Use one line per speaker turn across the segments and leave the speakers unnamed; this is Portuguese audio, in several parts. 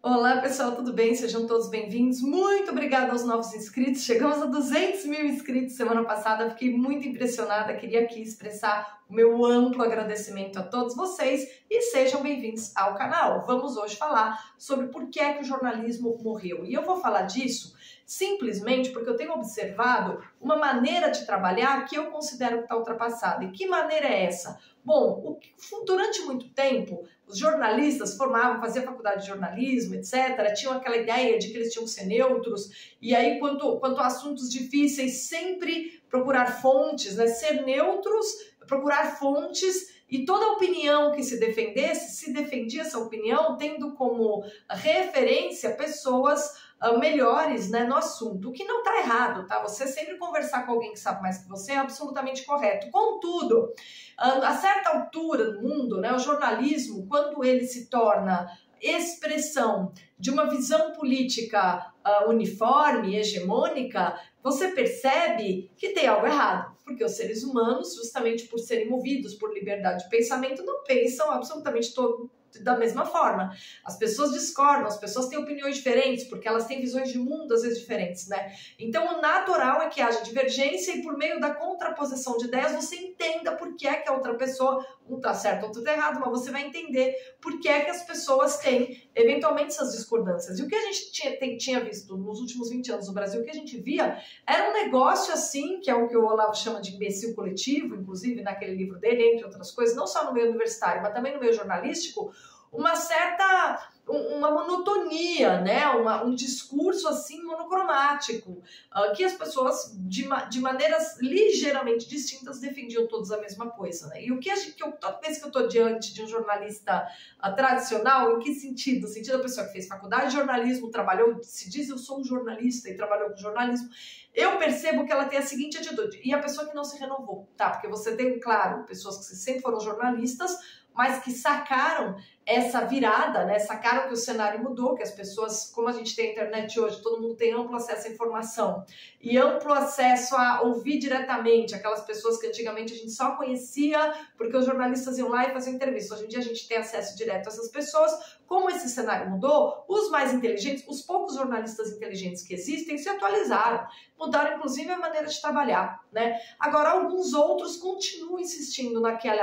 Olá pessoal, tudo bem? Sejam todos bem-vindos. Muito obrigada aos novos inscritos. Chegamos a 200 mil inscritos semana passada. Fiquei muito impressionada. Queria aqui expressar o meu amplo agradecimento a todos vocês e sejam bem-vindos ao canal. Vamos hoje falar sobre por que é que o jornalismo morreu. E eu vou falar disso simplesmente porque eu tenho observado uma maneira de trabalhar que eu considero que está ultrapassada. E que maneira é essa? Bom, durante muito tempo, os jornalistas faziam faculdade de jornalismo, etc., tinham aquela ideia de que eles tinham que ser neutros, e aí, quanto a assuntos difíceis, sempre procurar fontes, né? Ser neutros, procurar fontes, e toda opinião que se defendia essa opinião tendo como referência pessoas melhores, né, no assunto, o que não está errado, tá? Você sempre conversar com alguém que sabe mais que você é absolutamente correto. Contudo, a certa altura do mundo, né, o jornalismo, quando ele se torna expressão de uma visão política uniforme, hegemônica, você percebe que tem algo errado, porque os seres humanos, justamente por serem movidos por liberdade de pensamento, não pensam absolutamente da mesma forma. As pessoas discordam, as pessoas têm opiniões diferentes, porque elas têm visões de mundo às vezes diferentes, né? Então o natural é que haja divergência e por meio da contraposição de ideias você entenda por que é que a outra pessoa, um tá certo, outro tá errado, mas você vai entender por que é que as pessoas têm eventualmente essas discordâncias. E o que a gente tinha visto nos últimos 20 anos no Brasil, o que a gente via era um negócio assim, que é o que o Olavo chama de imbecil coletivo, inclusive naquele livro dele, entre outras coisas, não só no meio universitário, mas também no meio jornalístico, uma monotonia, né? Um discurso assim monocromático, que as pessoas de maneiras ligeiramente distintas defendiam todos a mesma coisa, né? E toda vez que eu estou diante de um jornalista tradicional, em que sentido? No sentido da pessoa que fez faculdade de jornalismo, trabalhou, se diz eu sou um jornalista e trabalhou com jornalismo, eu percebo que ela tem a seguinte atitude, e a pessoa que não se renovou, tá? Porque você tem, claro, pessoas que sempre foram jornalistas, mas que sacaram essa virada, né? Sacaram que o cenário mudou, que as pessoas, como a gente tem a internet hoje, todo mundo tem amplo acesso à informação e amplo acesso a ouvir diretamente aquelas pessoas que antigamente a gente só conhecia porque os jornalistas iam lá e faziam entrevista. Hoje em dia a gente tem acesso direto a essas pessoas. Como esse cenário mudou, os mais inteligentes, os poucos jornalistas inteligentes que existem se atualizaram, mudaram inclusive a maneira de trabalhar, né? Agora alguns outros continuam insistindo naquele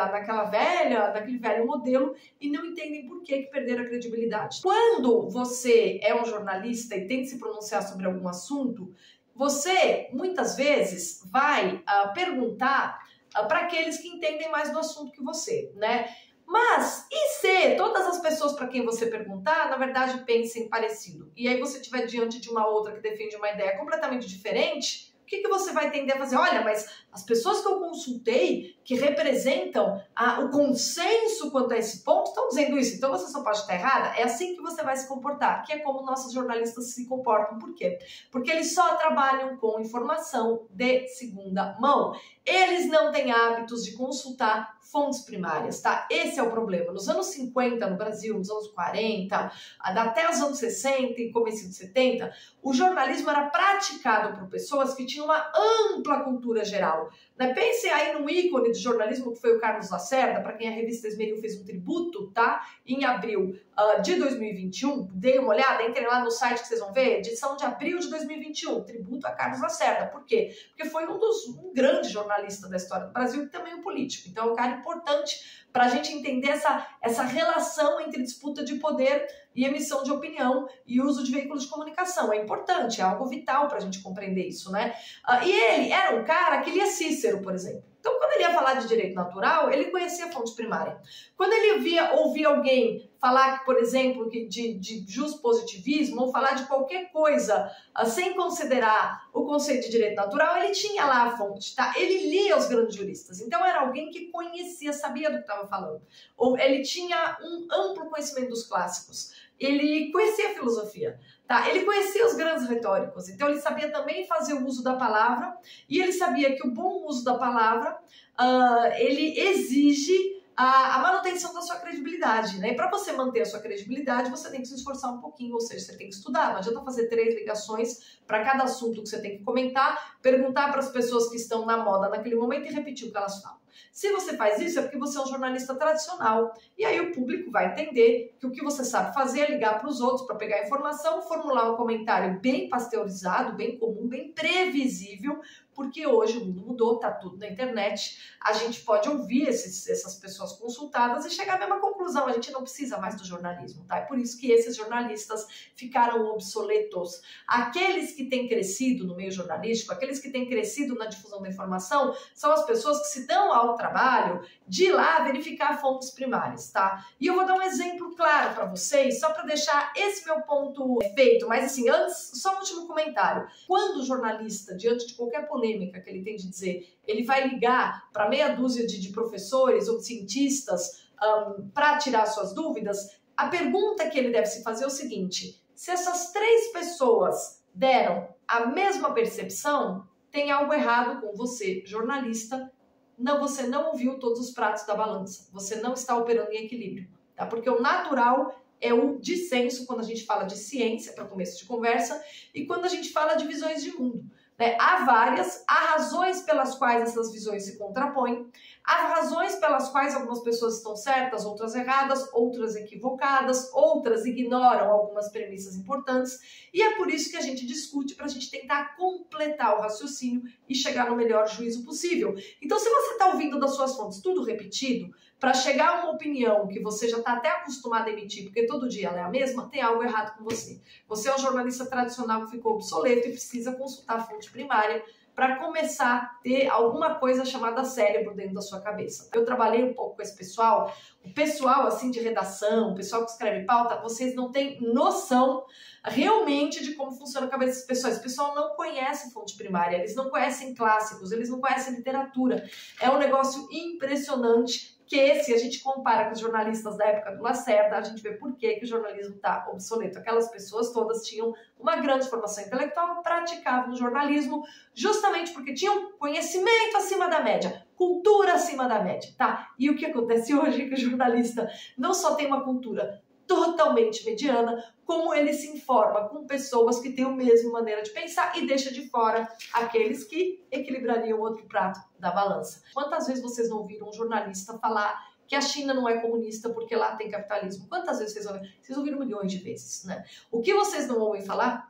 velho modelo e não entendem por que perderam a credibilidade. Quando você é um jornalista e tem que se pronunciar sobre algum assunto, você muitas vezes vai perguntar para aqueles que entendem mais do assunto que você, né? Mas, e se todas as pessoas para quem você perguntar, na verdade, pensem parecido? E aí você estiver diante de uma outra que defende uma ideia completamente diferente, o que você vai tender a fazer? Olha, mas as pessoas que eu consultei, que representam o consenso quanto a esse ponto, estão dizendo isso, então você só pode estar errada? É assim que você vai se comportar, que é como nossos jornalistas se comportam. Por quê? Porque eles só trabalham com informação de segunda mão. Eles não têm hábitos de consultar fontes primárias, tá? Esse é o problema. Nos anos 50 no Brasil, nos anos 40, até os anos 60 e começo de 70, o jornalismo era praticado por pessoas que tinham uma ampla cultura geral, né? Pensem aí num ícone do jornalismo que foi o Carlos Lacerda, para quem a revista Esmeril fez um tributo, tá? Em abril de 2021, dê uma olhada, entrem lá no site que vocês vão ver, edição de abril de 2021, tributo a Carlos Lacerda. Por quê? Porque foi um grande jornalista da história do Brasil e também um político. Então é um cara importante para a gente entender essa relação entre disputa de poder e emissão de opinião e uso de veículos de comunicação. É importante, é algo vital para a gente compreender isso, né? E ele era um cara que lia Cícero, por exemplo. Então, quando ele ia falar de direito natural, ele conhecia a fonte primária. Quando ele ouvia alguém falar, por exemplo, de juspositivismo ou falar de qualquer coisa sem considerar o conceito de direito natural, ele tinha lá a fonte, tá? Ele lia os grandes juristas. Então, era alguém que conhecia, sabia do que estava falando. Ou ele tinha um amplo conhecimento dos clássicos. Ele conhecia a filosofia, tá? Ele conhecia os grandes retóricos, então ele sabia também fazer o uso da palavra e ele sabia que o bom uso da palavra, ele exige a manutenção da sua credibilidade, né? E para você manter a sua credibilidade, você tem que se esforçar um pouquinho, ou seja, você tem que estudar. Não adianta fazer 3 ligações para cada assunto que você tem que comentar, perguntar para as pessoas que estão na moda naquele momento e repetir o que elas falam. Se você faz isso, é porque você é um jornalista tradicional. E aí o público vai entender que o que você sabe fazer é ligar para os outros para pegar informação, formular um comentário bem pasteurizado, bem comum, bem previsível, porque hoje o mundo mudou, tá tudo na internet, a gente pode ouvir essas pessoas consultadas e chegar à mesma conclusão, a gente não precisa mais do jornalismo, tá? É por isso que esses jornalistas ficaram obsoletos. Aqueles que têm crescido no meio jornalístico, aqueles que têm crescido na difusão da informação, são as pessoas que se dão ao trabalho de ir lá verificar fontes primárias, tá? E eu vou dar um exemplo claro para vocês, só para deixar esse meu ponto feito, mas assim, antes, só um último comentário. Quando o jornalista, diante de qualquer polêmica que ele tem de dizer, ele vai ligar para meia dúzia de professores ou de cientistas para tirar suas dúvidas, a pergunta que ele deve se fazer é o seguinte: se essas 3 pessoas deram a mesma percepção, tem algo errado com você, jornalista. Não, você não ouviu todos os pratos da balança, você não está operando em equilíbrio, tá? Porque o natural é o dissenso quando a gente fala de ciência, para começo de conversa, e quando a gente fala de visões de mundo. Há razões pelas quais essas visões se contrapõem, há razões pelas quais algumas pessoas estão certas, outras erradas, outras equivocadas, outras ignoram algumas premissas importantes, e é por isso que a gente discute, para a gente tentar completar o raciocínio e chegar no melhor juízo possível. Então, se você está ouvindo das suas fontes tudo repetido, para chegar a uma opinião que você já está até acostumado a emitir, porque todo dia ela é a mesma, tem algo errado com você. Você é um jornalista tradicional que ficou obsoleto e precisa consultar a fonte primária para começar a ter alguma coisa chamada cérebro dentro da sua cabeça. Eu trabalhei um pouco com esse pessoal, o pessoal assim de redação, o pessoal que escreve pauta, vocês não têm noção realmente de como funciona a cabeça das pessoas. Esse pessoal não conhece fonte primária, eles não conhecem clássicos, eles não conhecem literatura. É um negócio impressionante que, se a gente compara com os jornalistas da época do Lacerda, a gente vê por que o jornalismo está obsoleto. Aquelas pessoas todas tinham uma grande formação intelectual, praticavam o jornalismo justamente porque tinham conhecimento acima da média, cultura acima da média, tá? E o que acontece hoje é que o jornalista não só tem uma cultura totalmente mediana, como ele se informa com pessoas que têm a mesma maneira de pensar e deixa de fora aqueles que equilibrariam outro prato da balança. Quantas vezes vocês não ouviram um jornalista falar que a China não é comunista porque lá tem capitalismo? Quantas vezes vocês ouviram? Vocês ouviram milhões de vezes, né? O que vocês não ouvem falar,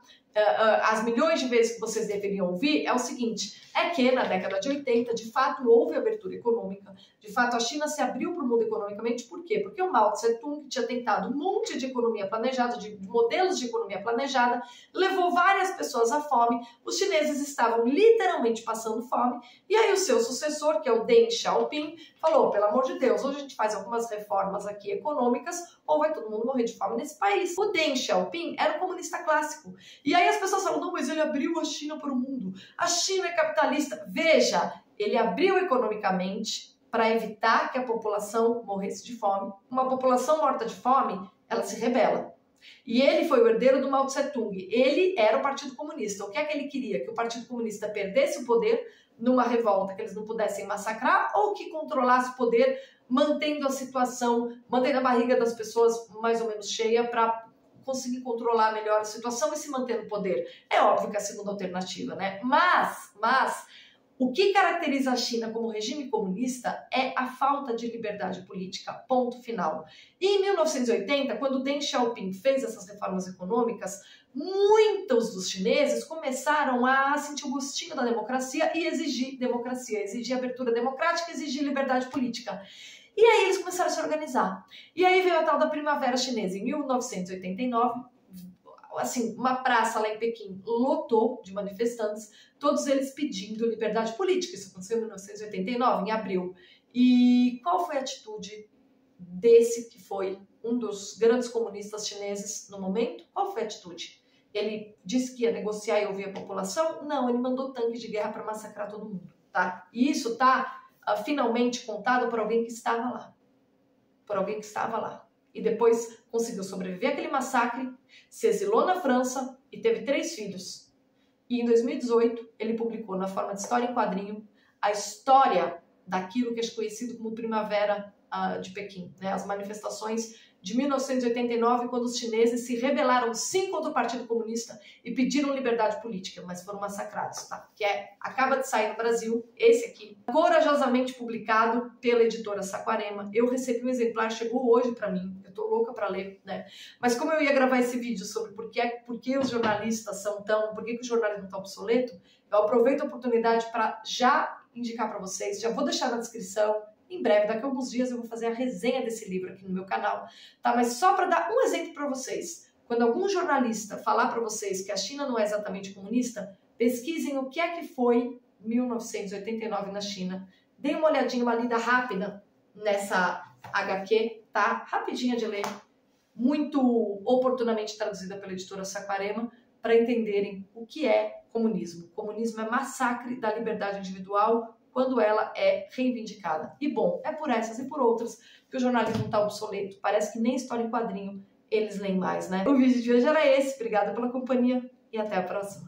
as milhões de vezes que vocês deveriam ouvir, é o seguinte: é que na década de 80, de fato, houve abertura econômica, de fato a China se abriu para o mundo economicamente. Por quê? Porque o Mao Tse-tung tinha tentado um monte de economia planejada, de modelos de economia planejada, levou várias pessoas à fome, os chineses estavam literalmente passando fome, e aí o seu sucessor, que é o Deng Xiaoping, falou: pelo amor de Deus, hoje a gente faz algumas reformas aqui econômicas, ou vai todo mundo morrer de fome nesse país. O Deng Xiaoping era um comunista clássico, e aí as pessoas falam: não, mas ele abriu a China para o mundo, a China é capitalista. Veja, ele abriu economicamente para evitar que a população morresse de fome. Uma população morta de fome, ela se rebela. E ele foi o herdeiro do Mao Tse-tung. Ele era o Partido Comunista. O que é que ele queria? Que o Partido Comunista perdesse o poder numa revolta, que eles não pudessem massacrar, ou que controlasse o poder, mantendo a situação, mantendo a barriga das pessoas mais ou menos cheia para conseguir controlar melhor a situação e se manter no poder. É óbvio que é a segunda alternativa, né? Mas o que caracteriza a China como regime comunista é a falta de liberdade política, ponto final. E em 1980, quando Deng Xiaoping fez essas reformas econômicas, muitos dos chineses começaram a sentir o gostinho da democracia e exigir democracia, exigir abertura democrática, exigir liberdade política. E aí eles começaram a se organizar. E aí veio a tal da Primavera Chinesa. Em 1989, assim, uma praça lá em Pequim lotou de manifestantes, todos eles pedindo liberdade política. Isso aconteceu em 1989, em abril. E qual foi a atitude desse que foi um dos grandes comunistas chineses no momento? Qual foi a atitude? Ele disse que ia negociar e ouvir a população? Não, ele mandou tanques de guerra para massacrar todo mundo, tá? E isso tá finalmente contado por alguém que estava lá. Por alguém que estava lá. E depois conseguiu sobreviver àquele massacre, se exilou na França e teve 3 filhos. E em 2018, ele publicou na forma de história em quadrinho a história daquilo que é conhecido como Primavera de Pequim, né? As manifestações de 1989, quando os chineses se rebelaram sim contra o Partido Comunista e pediram liberdade política, mas foram massacrados, tá? Que acaba de sair no Brasil, esse aqui, corajosamente publicado pela editora Saquarema. Eu recebi um exemplar, chegou hoje para mim, eu tô louca para ler, né? Mas como eu ia gravar esse vídeo sobre por que os jornalistas são tão, por que o jornalismo está obsoleto, eu aproveito a oportunidade para já indicar para vocês, já vou deixar na descrição. Em breve, daqui a alguns dias, eu vou fazer a resenha desse livro aqui no meu canal, tá? Mas só para dar um exemplo para vocês. Quando algum jornalista falar para vocês que a China não é exatamente comunista, pesquisem o que é que foi 1989 na China. Deem uma olhadinha, uma lida rápida nessa HQ, tá? Rapidinha de ler, muito oportunamente traduzida pela editora Saquarema, para entenderem o que é comunismo. Comunismo é massacre da liberdade individual quando ela é reivindicada. E bom, é por essas e por outras que o jornalismo está obsoleto. Parece que nem história em quadrinho eles leem mais, né? O vídeo de hoje era esse. Obrigada pela companhia e até a próxima.